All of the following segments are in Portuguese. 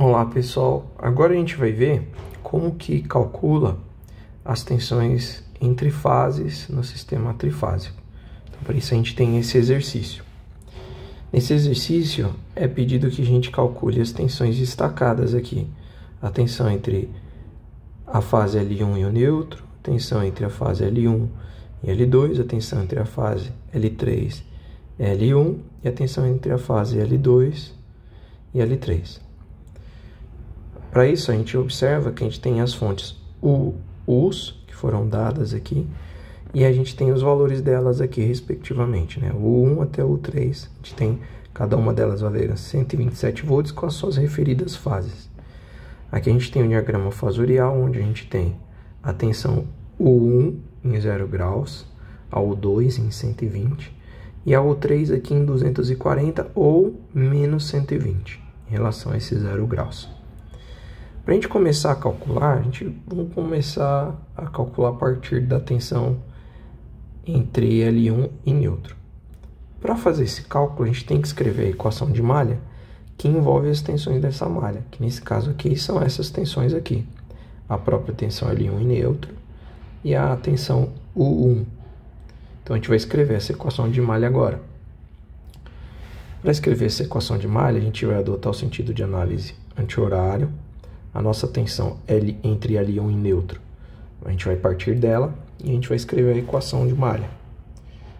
Olá pessoal, agora a gente vai ver como que calcula as tensões entre fases no sistema trifásico. Então, para isso a gente tem esse exercício. Nesse exercício é pedido que a gente calcule as tensões destacadas aqui. A tensão entre a fase L1 e o neutro, a tensão entre a fase L1 e L2, a tensão entre a fase L3 e L1 e a tensão entre a fase L2 e L3. Para isso, a gente observa que a gente tem as fontes U's, que foram dadas aqui, e a gente tem os valores delas aqui, respectivamente, né? O 1 até o 3, a gente tem cada uma delas valendo 127 volts com as suas referidas fases. Aqui a gente tem o diagrama fasorial, onde a gente tem a tensão U1 em 0 graus, a U2 em 120, e a U3 aqui em 240 ou menos 120, em relação a esses 0 graus. Para a gente começar a calcular, vamos começar a calcular a partir da tensão entre L1 e neutro. Para fazer esse cálculo, a gente tem que escrever a equação de malha que envolve as tensões dessa malha, que nesse caso aqui são essas tensões aqui. A própria tensão L1 em neutro e a tensão U1. Então a gente vai escrever essa equação de malha agora. Para escrever essa equação de malha, a gente vai adotar o sentido de análise anti-horário. A nossa tensão L entre L1 e neutro, a gente vai partir dela e a gente vai escrever a equação de malha.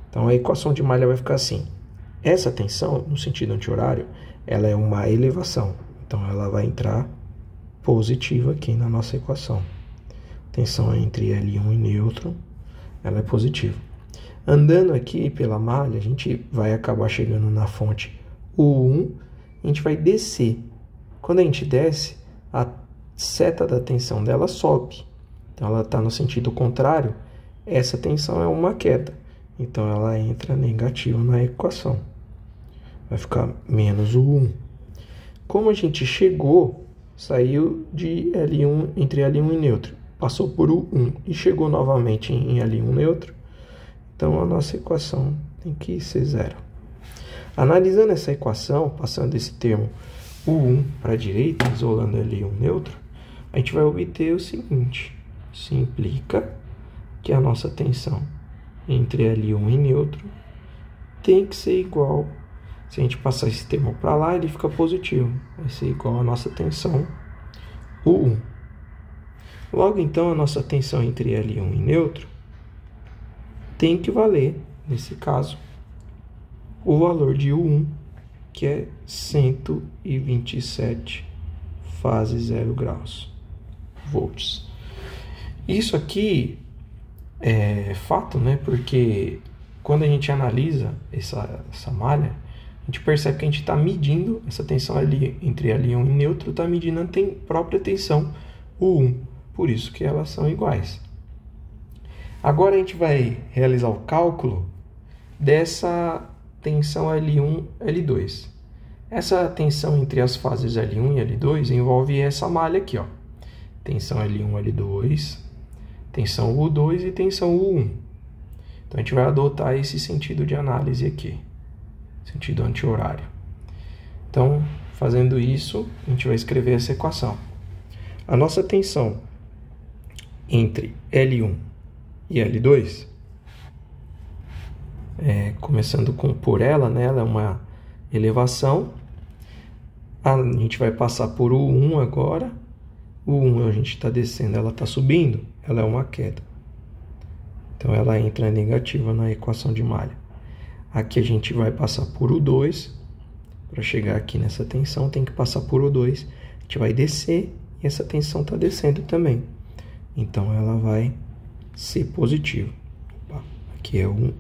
Então, a equação de malha vai ficar assim. Essa tensão, no sentido anti-horário, ela é uma elevação. Então, ela vai entrar positiva aqui na nossa equação. Tensão entre L1 e neutro, ela é positiva. Andando aqui pela malha, a gente vai acabar chegando na fonte U1, a gente vai descer. Quando a gente desce, a seta da tensão dela sobe. Então, ela está no sentido contrário. Essa tensão é uma queda. Então, ela entra negativa na equação. Vai ficar menos U1. Como a gente chegou, saiu de L1, entre L1 e neutro, passou por U1 e chegou novamente em L1 neutro, então a nossa equação tem que ser zero. Analisando essa equação, passando esse termo U1 para a direita, isolando L1 neutro, a gente vai obter o seguinte. Isso implica que a nossa tensão entre L1 e neutro tem que ser igual. Se a gente passar esse termo para lá, ele fica positivo. Vai ser igual à nossa tensão U1. Logo, então, a nossa tensão entre L1 e neutro tem que valer, nesse caso, o valor de U1, que é 127 fase 0 graus, volts. Isso aqui é fato, né? Porque quando a gente analisa essa malha, a gente percebe que a gente está medindo essa tensão ali entre L1 e neutro, está medindo a própria tensão U1, por isso que elas são iguais. Agora a gente vai realizar o cálculo dessa tensão L1 e L2. Essa tensão entre as fases L1 e L2 envolve essa malha aqui, ó. Tensão L1 e L2, tensão U2 e tensão U1. Então a gente vai adotar esse sentido de análise aqui, sentido anti-horário. Então, fazendo isso, a gente vai escrever essa equação. A nossa tensão entre L1 e L2, começando por ela, né? Ela é uma elevação. A gente vai passar por U1 agora. U1 a gente está descendo, ela está subindo, ela é uma queda. Então, ela entra negativa na equação de malha. Aqui a gente vai passar por U2. Para chegar aqui nessa tensão, tem que passar por U2. A gente vai descer e essa tensão está descendo também. Então, ela vai ser positiva. Opa, aqui é U1.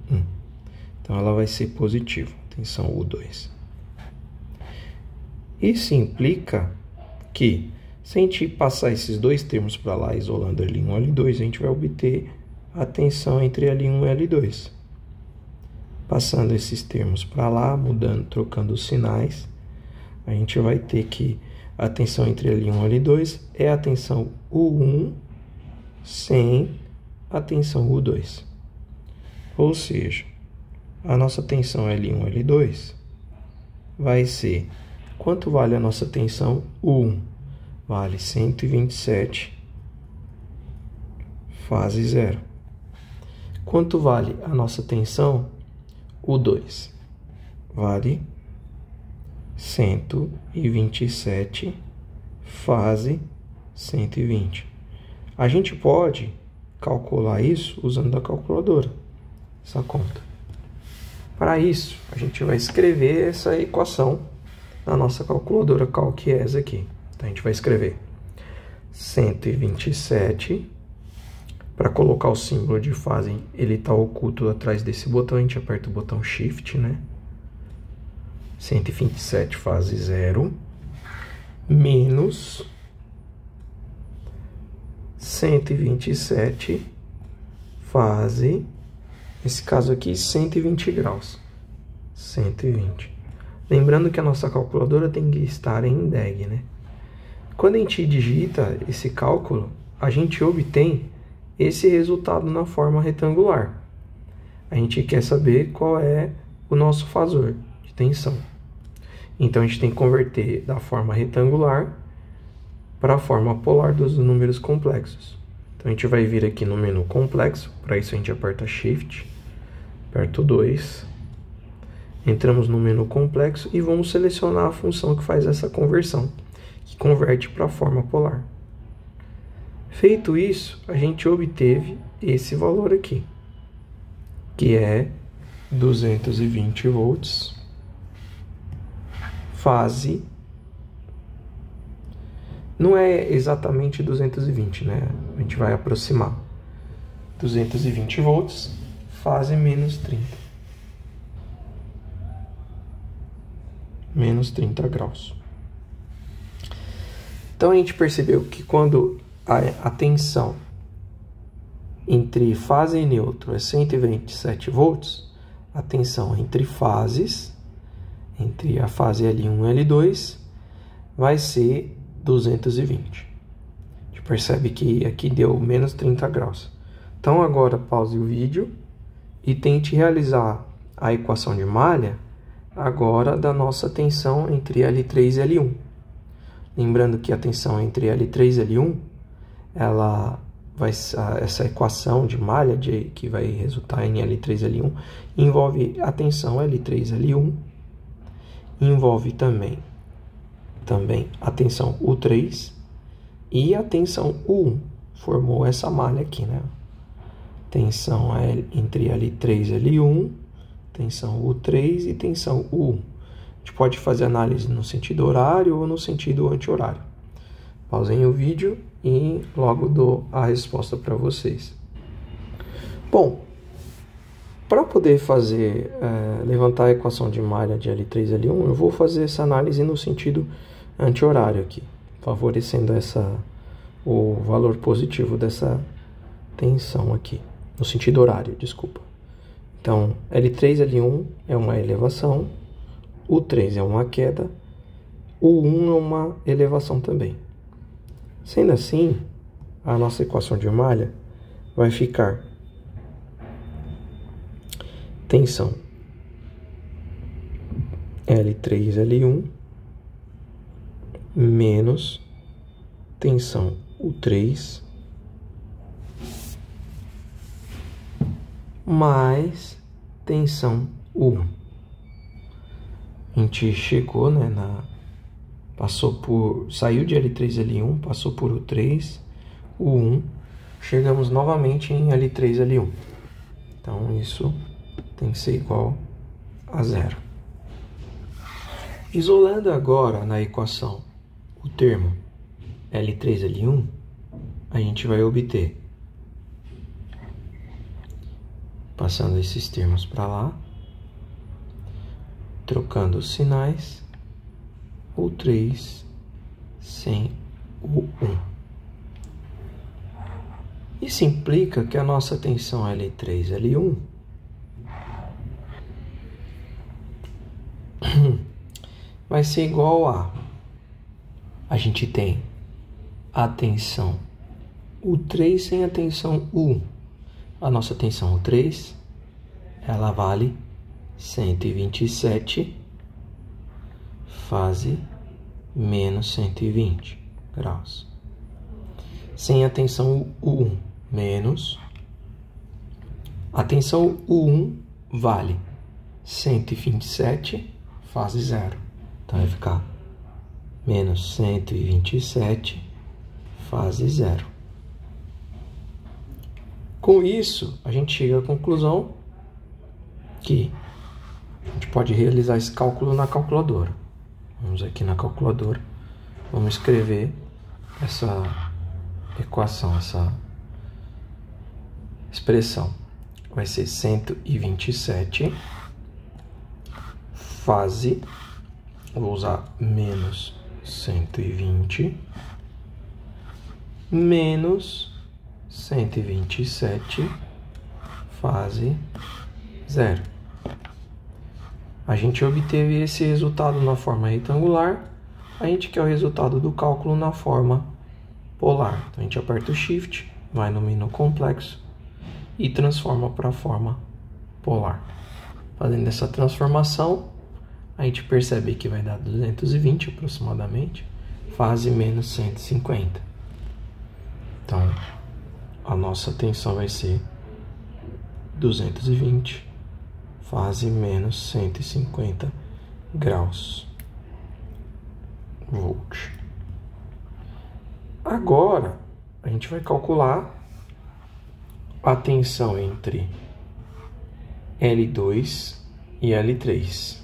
Então, ela vai ser positiva, tensão U2. Isso implica que, se a gente passar esses dois termos para lá, isolando L1 e L2, a gente vai obter a tensão entre L1 e L2. Passando esses termos para lá, mudando, trocando os sinais, a gente vai ter que a tensão entre L1 e L2 é a tensão U1 sem a tensão U2. Ou seja, a nossa tensão L1 e L2 vai ser quanto vale a nossa tensão U1? vale 127, fase 0. Quanto vale a nossa tensão? O 2 vale 127, fase 120. A gente pode calcular isso usando a calculadora, essa conta. Para isso, a gente vai escrever essa equação na nossa calculadora Calc-ES aqui. Então, a gente vai escrever 127. Para colocar o símbolo de fase, ele está oculto atrás desse botão. A gente aperta o botão Shift, né? 127, fase 0, menos 127, fase, nesse caso aqui, 120 graus. 120. Lembrando que a nossa calculadora tem que estar em DEG, né? Quando a gente digita esse cálculo, a gente obtém esse resultado na forma retangular. A gente quer saber qual é o nosso fasor de tensão. Então, a gente tem que converter da forma retangular para a forma polar dos números complexos. Então, a gente vai vir aqui no menu complexo. Para isso, a gente aperta Shift, aperta o 2. Entramos no menu complexo e vamos selecionar a função que faz essa conversão, que converte para a forma polar. Feito isso, a gente obteve esse valor aqui, que é 220 volts, fase, não é exatamente 220, né? A gente vai aproximar. 220 volts, fase menos 30. Menos 30 graus. Então a gente percebeu que quando a tensão entre fase e neutro é 127 volts, a tensão entre fases, entre a fase L1 e L2, vai ser 220. A gente percebe que aqui deu menos 30 graus. Então agora pause o vídeo e tente realizar a equação de malha agora da nossa tensão entre L3 e L1. Lembrando que a tensão entre L3 e L1, essa equação de malha que vai resultar em L3 e L1 envolve a tensão L3 e L1, envolve também a tensão U3 e a tensão U1. Formou essa malha aqui, né? Tensão entre L3 e L1, tensão U3 e tensão U1. A gente pode fazer análise no sentido horário ou no sentido anti-horário. Pausem o vídeo e logo dou a resposta para vocês. Bom, para poder levantar a equação de malha de L3 e L1, eu vou fazer essa análise no sentido anti-horário aqui, favorecendo o valor positivo dessa tensão aqui, no sentido horário, desculpa. Então, L3 e L1 é uma elevação, U3 é uma queda, U1 é uma elevação também. Sendo assim, a nossa equação de malha vai ficar tensão L3, L1 menos tensão U3 mais tensão U1. A gente chegou, né, saiu de L3 L1, passou por U3, U1, chegamos novamente em L3 L1. Então isso tem que ser igual a 0. Isolando agora na equação o termo L3 L1, a gente vai obter, passando esses termos para lá, trocando os sinais, U3 sem U1. Isso implica que a nossa tensão L3 L1 vai ser igual a gente tem a tensão U3 sem a tensão U1. A nossa tensão U3, ela vale 127, fase menos 120. graus. Sem a tensão U1 menos. A tensão U1 vale 127, fase 0. Então vai ficar menos 127, fase 0. Com isso, a gente chega à conclusão que a gente pode realizar esse cálculo na calculadora. Vamos aqui na calculadora, vamos escrever essa equação, essa expressão. Vai ser 127, fase, vou usar menos 120, menos 127, fase 0. A gente obteve esse resultado na forma retangular, a gente quer o resultado do cálculo na forma polar. Então a gente aperta o Shift, vai no menu complexo e transforma para a forma polar. Fazendo essa transformação, a gente percebe que vai dar 220 aproximadamente, fase menos 150. Então, a nossa tensão vai ser 220, fase menos 150 graus volt. Agora, a gente vai calcular a tensão entre L2 e L3.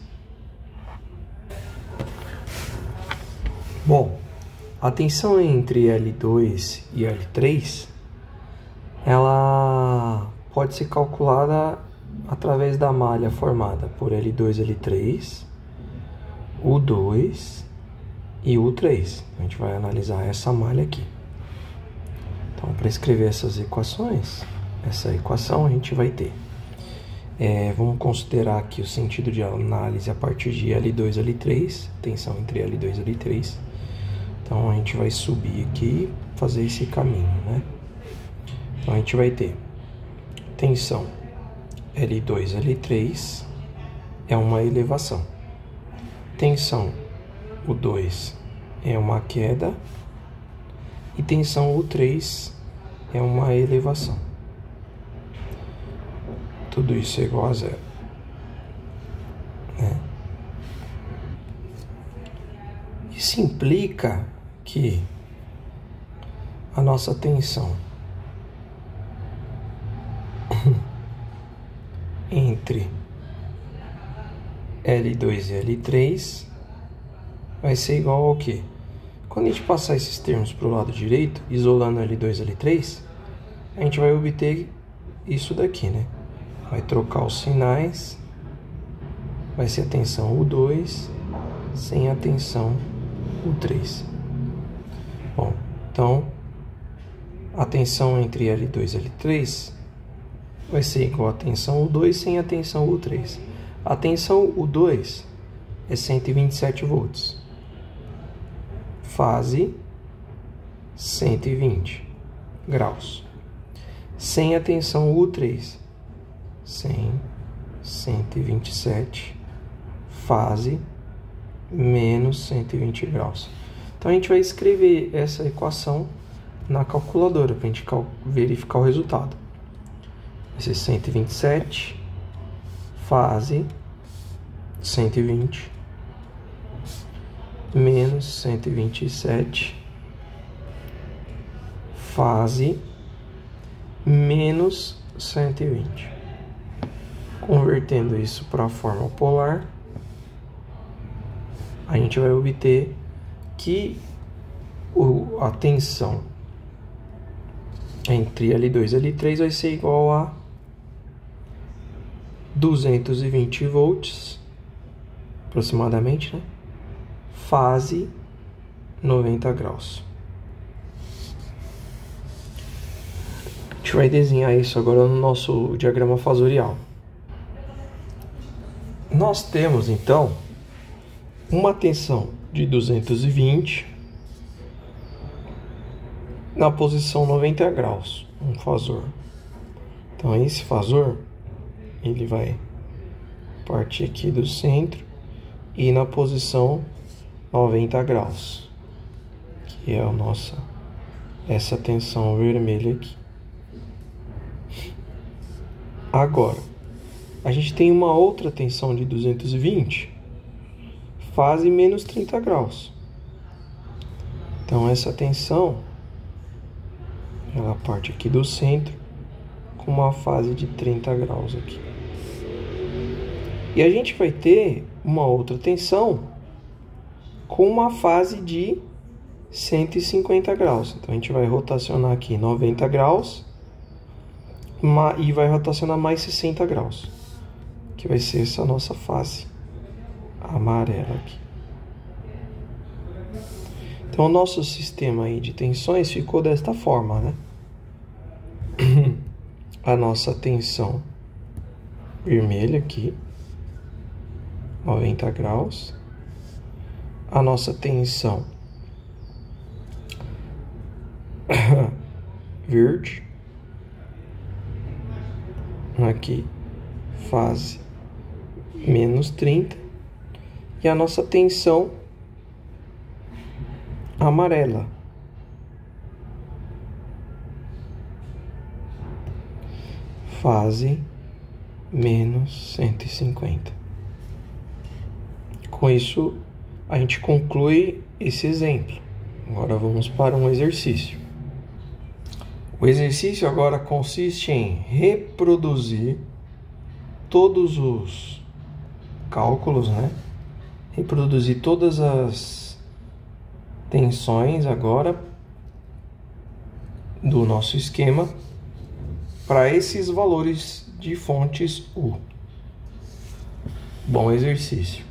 Bom, a tensão entre L2 e L3, ela pode ser calculada através da malha formada por L2, L3, U2 e U3. A gente vai analisar essa malha aqui. Então, para escrever essas equações, essa equação a gente vai ter. Vamos considerar aqui o sentido de análise a partir de L2, L3, tensão entre L2 e L3. Então a gente vai subir aqui e fazer esse caminho, né? Então a gente vai ter tensão L2, L3 é uma elevação. Tensão U2 é uma queda. E tensão U3 é uma elevação. Tudo isso é igual a 0. Né? Isso implica que a nossa tensão entre L2 e L3 vai ser igual ao quê? Quando a gente passar esses termos para o lado direito, isolando L2 e L3, a gente vai obter isso daqui, né? Vai trocar os sinais, vai ser a tensão U2 sem a tensão U3. Bom, então a tensão entre L2 e L3 vai ser igual a tensão U2 sem a tensão U3. A tensão U2 é 127 volts. Fase 120 graus. Sem a tensão U3, 127, fase menos 120 graus. Então a gente vai escrever essa equação na calculadora para a gente verificar o resultado. Vai ser 127, fase 120, menos 127, fase menos 120. Convertendo isso para a forma polar, a gente vai obter que a tensão entre L2 e L3 vai ser igual a 220 volts, aproximadamente, né? Fase 90 graus. A gente vai desenhar isso agora no nosso diagrama fasorial. Nós temos, então, uma tensão de 220 na posição 90 graus, um fasor. Então, esse fasor, ele vai partir aqui do centro e ir na posição 90 graus. Aqui. que é essa tensão vermelha aqui. Agora, a gente tem uma outra tensão de 220, fase menos 30 graus. Então, essa tensão, ela parte aqui do centro, com uma fase de 30 graus aqui. E a gente vai ter uma outra tensão com uma fase de 150 graus. Então, a gente vai rotacionar aqui 90 graus e vai rotacionar mais 60 graus, que vai ser essa nossa face amarela aqui. Então, o nosso sistema aí de tensões ficou desta forma, né? A nossa tensão vermelha aqui, 90 graus. A nossa tensão verde, aqui, fase menos 30. E a nossa tensão amarela, fase menos 150. Com isso, a gente conclui esse exemplo. Agora vamos para um exercício. O exercício agora consiste em reproduzir todos os cálculos, né? Reproduzir todas as tensões agora do nosso esquema para esses valores de fontes U. Bom exercício.